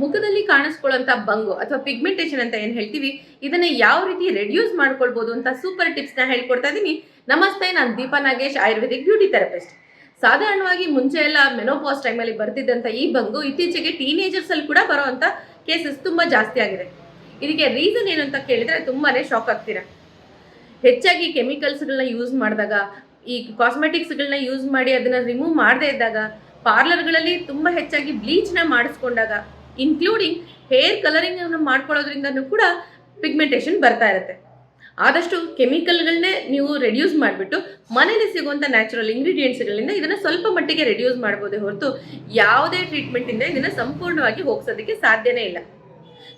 ಮುಖದಲ್ಲಿ ಕಾಣಿಸ್ಕೊಳ್ಳುವಂತ ಬಂಗು ಅಥವಾ ಪಿಗ್ಮೆಂಟೇಷನ್ ಅಂತ ಏನ್ ಹೇಳ್ತೀವಿ, ಇದನ್ನ ಯಾವ ರೀತಿ ರೆಡ್ಯೂಸ್ ಮಾಡ್ಕೊಳ್ಬಹುದು ಅಂತ ಸೂಪರ್ ಟಿಪ್ಸ್ ನ ಹೇಳ್ಕೊಡ್ತಾ ಇದೀನಿ. ನಮಸ್ತೆ, ನಾನು ದೀಪಾ ನಾಗೇಶ್, ಆಯುರ್ವೇದಿಕ್ ಬ್ಯೂಟಿ ಥೆರಪಿಸ್ಟ್. ಸಾಧಾರಣವಾಗಿ ಮುಂಚೆ ಎಲ್ಲ ಮೆನೋಪಾಸ್ ಟೈಮಲ್ಲಿ ಬರ್ತಿದ್ದಂತ ಈ ಬಂಗು ಇತ್ತೀಚೆಗೆ ಟೀನೇಜರ್ಸ್ ಅಲ್ಲಿ ಕೂಡ ಬರುವಂತ ಕೇಸಸ್ ತುಂಬಾ ಜಾಸ್ತಿ ಆಗಿದೆ. ಇದಕ್ಕೆ ರೀಸನ್ ಏನು ಅಂತ ಕೇಳಿದ್ರೆ ತುಂಬಾನೇ ಶಾಕ್ ಆಗ್ತೀರಾ. ಹೆಚ್ಚಾಗಿ ಕೆಮಿಕಲ್ಸ್ಗಳನ್ನ ಯೂಸ್ ಮಾಡಿದಾಗ, ಈ ಕಾಸ್ಮೆಟಿಕ್ಸ್ಗಳನ್ನ ಯೂಸ್ ಮಾಡಿ ಅದನ್ನ ರಿಮೂವ್ ಮಾಡದೇ ಇದ್ದಾಗ, ಪಾರ್ಲರ್ಗಳಲ್ಲಿ ತುಂಬ ಹೆಚ್ಚಾಗಿ ಬ್ಲೀಚ್ನ ಮಾಡಿಸ್ಕೊಂಡಾಗ, ಇನ್ಕ್ಲೂಡಿಂಗ್ ಹೇರ್ ಕಲರಿಂಗ್ ಅನ್ನು ಮಾಡ್ಕೊಳ್ಳೋದ್ರಿಂದನೂ ಕೂಡ ಪಿಗ್ಮೆಂಟೇಷನ್ ಬರ್ತಾ ಇರುತ್ತೆ. ಆದಷ್ಟು ಕೆಮಿಕಲ್ಗಳನ್ನೇ ನೀವು ರೆಡ್ಯೂಸ್ ಮಾಡಿಬಿಟ್ಟು ಮನೇಲಿ ಸಿಗುವಂಥ ನ್ಯಾಚುರಲ್ ಇಂಗ್ರೀಡಿಯೆಂಟ್ಸ್ಗಳಿಂದ ಇದನ್ನು ಸ್ವಲ್ಪ ಮಟ್ಟಿಗೆ ರೆಡ್ಯೂಸ್ ಮಾಡ್ಬೋದೇ ಹೊರತು ಯಾವುದೇ ಟ್ರೀಟ್ಮೆಂಟಿಂದ ಇದನ್ನು ಸಂಪೂರ್ಣವಾಗಿ ಹೋಗ್ಸೋದಕ್ಕೆ ಸಾಧ್ಯನೇ ಇಲ್ಲ.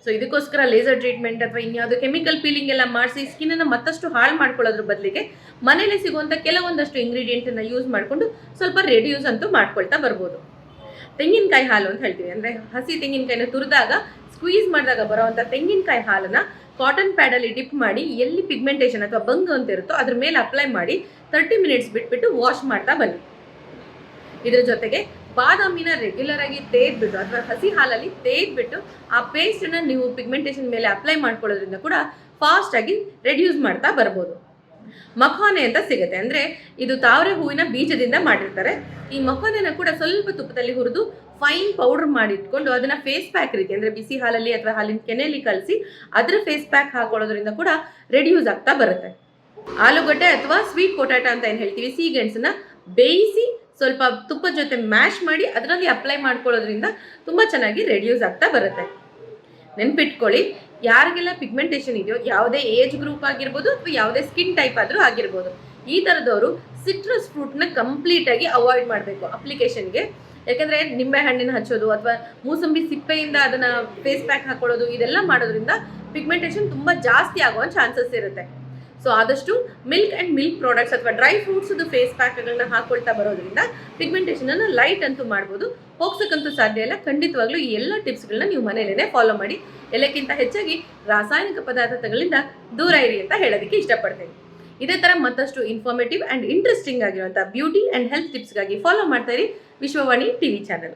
ಸೊ ಇದಕ್ಕೋಸ್ಕರ ಲೇಸರ್ ಟ್ರೀಟ್ಮೆಂಟ್ ಅಥವಾ ಇನ್ಯಾವುದೋ ಕೆಮಿಕಲ್ ಪೀಲಿಂಗ್ ಎಲ್ಲ ಮಾಡಿಸಿ ಸ್ಕಿನ್ನನ್ನು ಮತ್ತಷ್ಟು ಹಾಳು ಮಾಡ್ಕೊಳ್ಳೋದ್ರ ಬದಲಿಗೆ ಮನೇಲಿ ಸಿಗುವಂಥ ಕೆಲವೊಂದಷ್ಟು ಇಂಗ್ರೀಡಿಯೆಂಟನ್ನು ಯೂಸ್ ಮಾಡಿಕೊಂಡು ಸ್ವಲ್ಪ ರೆಡ್ಯೂಸ್ ಅಂತೂ ಮಾಡ್ಕೊಳ್ತಾ ಬರ್ಬೋದು. ತೆಂಗಿನಕಾಯಿ ಹಾಲು ಅಂತ ಹೇಳ್ತೀವಿ, ಅಂದರೆ ಹಸಿ ತೆಂಗಿನಕಾಯಿನ ತುರಿದಾಗ ಸ್ಕ್ವೀಸ್ ಮಾಡಿದಾಗ ಬರೋವಂಥ ತೆಂಗಿನಕಾಯಿ ಹಾಲನ್ನು ಕಾಟನ್ ಪ್ಯಾಡಲ್ಲಿ ಡಿಪ್ ಮಾಡಿ ಎಲ್ಲಿ ಪಿಗ್ಮೆಂಟೇಷನ್ ಅಥವಾ ಬಂಗು ಅಂತ ಇರುತ್ತೋ ಅದ್ರ ಮೇಲೆ ಅಪ್ಲೈ ಮಾಡಿ 30 ಮಿನಿಟ್ಸ್ ಬಿಟ್ಬಿಟ್ಟು ವಾಶ್ ಮಾಡ್ತಾ ಬನ್ನಿ. ಇದ್ರ ಜೊತೆಗೆ ಬಾದಾಮಿನ ರೆಗ್ಯುಲರ್ ಆಗಿ ತೇದ್ಬಿಟ್ಟು ಅಥವಾ ಹಸಿ ಹಾಲಲ್ಲಿ ತೇದ್ಬಿಟ್ಟು ಆ ಪೇಸ್ಟನ್ನು ನೀವು ಪಿಗ್ಮೆಂಟೇಷನ್ ಮೇಲೆ ಅಪ್ಲೈ ಮಾಡ್ಕೊಳ್ಳೋದ್ರಿಂದ ಕೂಡ ಫಾಸ್ಟ್ ಆಗಿ ರೆಡ್ಯೂಸ್ ಮಾಡ್ತಾ ಬರ್ಬೋದು. ಮಖಾನೆ ಅಂತ ಸಿಗುತ್ತೆ, ಅಂದರೆ ಇದು ತಾವರೆ ಹೂವಿನ ಬೀಜದಿಂದ ಮಾಡಿರ್ತಾರೆ. ಈ ಮಖಾನೆನ ಕೂಡ ಸ್ವಲ್ಪ ತುಪ್ಪದಲ್ಲಿ ಹುರಿದು ಫೈನ್ ಪೌಡರ್ ಮಾಡಿ ಇಟ್ಕೊಂಡು ಅದನ್ನ ಫೇಸ್ ಪ್ಯಾಕ್ ರೀತಿ, ಅಂದರೆ ಬಿಸಿ ಹಾಲಲ್ಲಿ ಅಥವಾ ಹಾಲಿನ ಕೆನೆಯಲ್ಲಿ ಕಲಸಿ ಅದರ ಫೇಸ್ ಪ್ಯಾಕ್ ಹಾಕೊಳ್ಳೋದ್ರಿಂದ ಕೂಡ ರೆಡ್ಯೂಸ್ ಆಗ್ತಾ ಬರುತ್ತೆ. ಆಲೂಗಡ್ಡೆ ಅಥವಾ ಸ್ವೀಟ್ ಪೊಟ್ಯಾಟೊ ಅಂತ ಏನು ಹೇಳ್ತೀವಿ, ಸಿಹಿಗೆಣಸನ್ನ ಬೇಯಿಸಿ ಸ್ವಲ್ಪ ತುಪ್ಪದ ಜೊತೆ ಮ್ಯಾಶ್ ಮಾಡಿ ಅದರಲ್ಲಿ ಅಪ್ಲೈ ಮಾಡ್ಕೊಳ್ಳೋದ್ರಿಂದ ತುಂಬ ಚೆನ್ನಾಗಿ ರೆಡ್ಯೂಸ್ ಆಗ್ತಾ ಬರುತ್ತೆ. ನೆನ್ಪಿಟ್ಕೊಳ್ಳಿ, ಯಾರಿಗೆಲ್ಲ ಪಿಗ್ಮೆಂಟೇಷನ್ ಇದೆಯೋ, ಯಾವುದೇ ಏಜ್ ಗ್ರೂಪ್ ಆಗಿರ್ಬೋದು ಅಥವಾ ಯಾವುದೇ ಸ್ಕಿನ್ ಟೈಪ್ ಆದರೂ ಆಗಿರ್ಬೋದು, ಈ ಥರದವರು ಸಿಟ್ರಸ್ ಫ್ರೂಟ್ನ ಕಂಪ್ಲೀಟಾಗಿ ಅವಾಯ್ಡ್ ಮಾಡಬೇಕು ಅಪ್ಲಿಕೇಶನ್ಗೆ. ಯಾಕಂದರೆ ನಿಂಬೆ ಹಣ್ಣಿನ ಹಚ್ಚೋದು ಅಥವಾ ಮೂಸಂಬಿ ಸಿಪ್ಪೆಯಿಂದ ಅದನ್ನು ಫೇಸ್ ಪ್ಯಾಕ್ ಹಾಕೊಳ್ಳೋದು ಇದೆಲ್ಲ ಮಾಡೋದ್ರಿಂದ ಪಿಗ್ಮೆಂಟೇಷನ್ ತುಂಬ ಜಾಸ್ತಿ ಆಗುವ ಚಾನ್ಸಸ್ ಇರುತ್ತೆ. ಸೊ ಆದಷ್ಟು ಮಿಲ್ಕ್ ಆ್ಯಂಡ್ ಮಿಲ್ಕ್ ಪ್ರಾಡಕ್ಟ್ಸ್ ಅಥವಾ ಡ್ರೈ ಫ್ರೂಟ್ಸ್ದು ಫೇಸ್ ಪ್ಯಾಕ್ಗಳನ್ನ ಹಾಕೊಳ್ತಾ ಬರೋದ್ರಿಂದ ಪಿಗ್ಮೆಂಟೇಷನನ್ನು ಲೈಟ್ ಅಂತೂ ಮಾಡ್ಬೋದು, ಹೋಗ್ಸಕ್ಕಂತೂ ಸಾಧ್ಯ ಇಲ್ಲ. ಖಂಡಿತವಾಗ್ಲೂ ಈ ಎಲ್ಲ ಟಿಪ್ಸ್ಗಳನ್ನ ನೀವು ಮನೆಯಲ್ಲೇ ಫಾಲೋ ಮಾಡಿ. ಎಲ್ಲಕ್ಕಿಂತ ಹೆಚ್ಚಾಗಿ ರಾಸಾಯನಿಕ ಪದಾರ್ಥಗಳಿಂದ ದೂರ ಇರಿ ಅಂತ ಹೇಳೋದಕ್ಕೆ ಇಷ್ಟಪಡ್ತೇನೆ. ಇದೇ ಥರ ಮತ್ತಷ್ಟು ಇನ್ಫಾರ್ಮೇಟಿವ್ ಆ್ಯಂಡ್ ಇಂಟ್ರೆಸ್ಟಿಂಗ್ ಆಗಿರುವಂಥ ಬ್ಯೂಟಿ ಆ್ಯಂಡ್ ಹೆಲ್ತ್ ಟಿಪ್ಸ್ಗಾಗಿ ಫಾಲೋ ಮಾಡ್ತಾ ಇರಿ ವಿಶ್ವವಾಣಿ ಟಿವಿ ಚಾನಲ್.